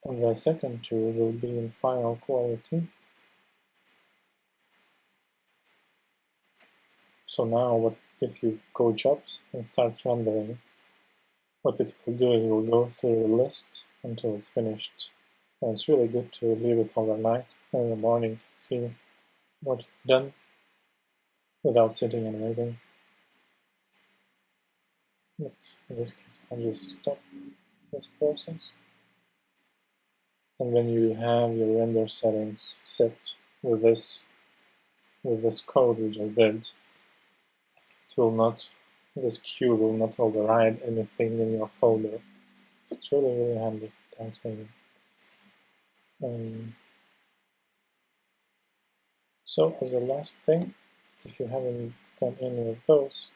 Speaker 1: and the second two will be in final quality. So now, if you go jobs and start rendering, what it will do is it will go through the list until it's finished. And it's really good to leave it overnight and in the morning see what you've done without sitting and waiting. But in this case, I'll just stop this process. And when you have your render settings set with this code we just did, this queue will not override anything in your folder. It's really, really handy, time saving. So as a last thing, if you haven't done any of those,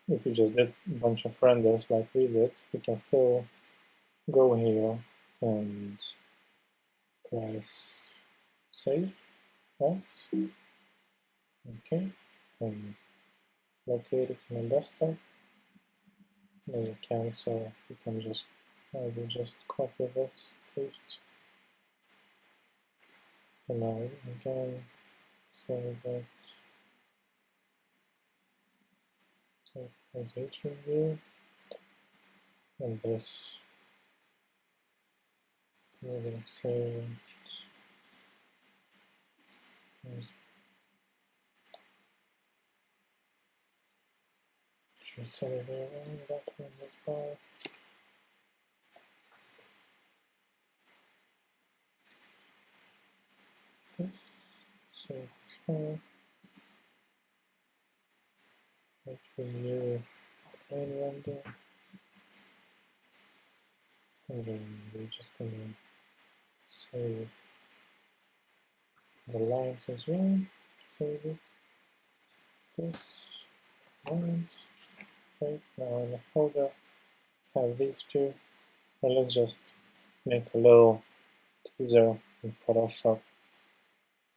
Speaker 1: if you just did a bunch of renders like we did, you can still go here and press save as, okay, and locate it in the desktop. Then you cancel, you can just, I will just copy this, paste, and now again, save it, save presentation view, and this, we're going to save it. Should save everything that one as well. Save control. Let's renew plain render. And then we're just going to save the lines as well. Save it. This lines. Okay, now in the folder, have these two. And let's just make a little teaser in Photoshop.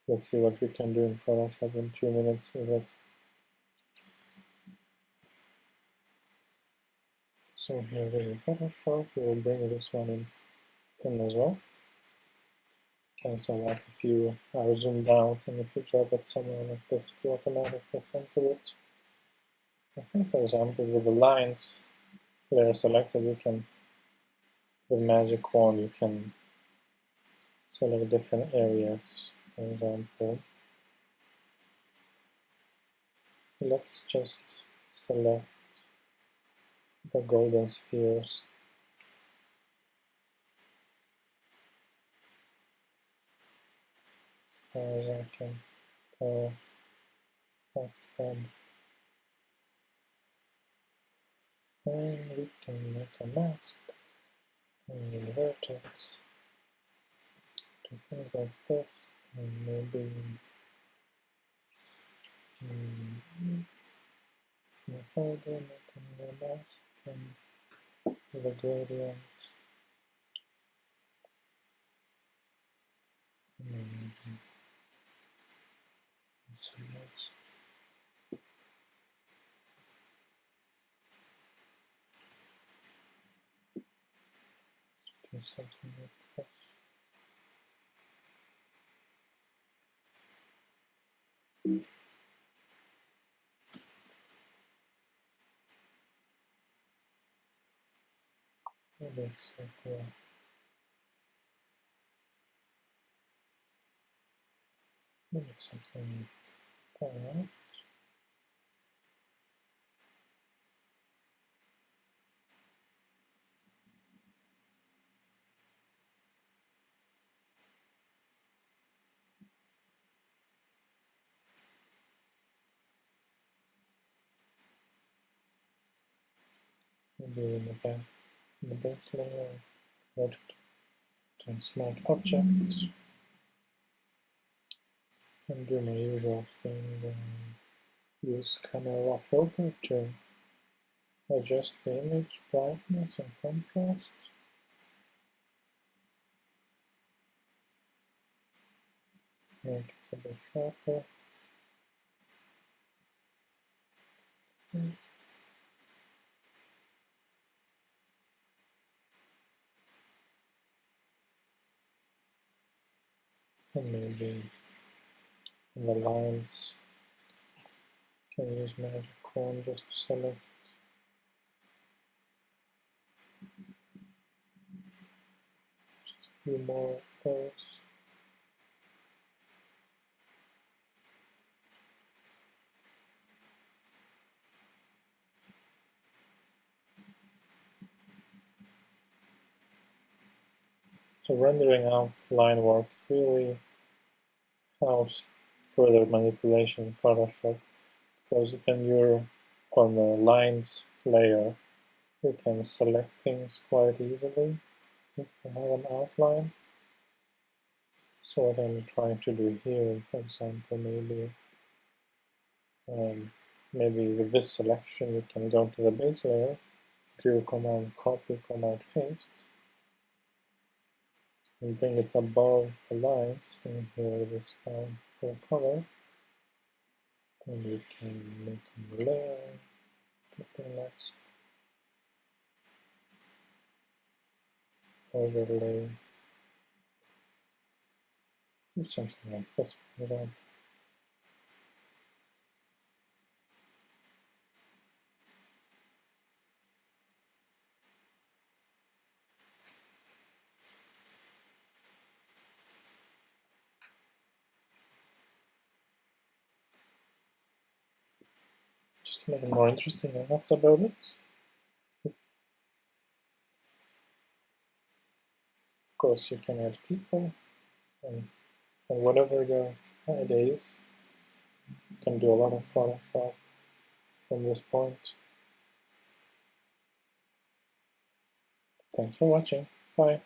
Speaker 1: Let's see what we can do in Photoshop in 2 minutes with it. So here it is in Photoshop. We will bring this one in as well. Cancel that if you are zoomed out, and if you drop it somewhere like this, it will automatically center it. Okay, for example, with the lines that are selected, you can, with magic wand, you can select different areas. For example, let's just select the golden spheres. As far as I can tell, that's them. And we can make a mask and invert it to things like this, and maybe the folder, making the mask, and the gradient, and some next. Do something like this. Maybe circle. Maybe something like that. Maybe in the base layer, go to smart objects, and do my usual thing. Use camera filter to adjust the image brightness and contrast. Make it a bit sharper. And maybe in the lines, can use magic wand just to select just a few more of those. So rendering out line work really helps further manipulation in Photoshop, because when you're on the lines layer, you can select things quite easily if you have an outline. So what I'm trying to do here, for example, maybe with this selection you can go to the base layer, do command copy, command paste, and bring it above the lines, and here this file full color, and we can make a layer, something next, overlay, do something like this, for example. Just to make it more interesting, and that's about it. Of course, you can add people, and whatever your idea is, you can do a lot of Photoshop from this point. Thanks for watching. Bye.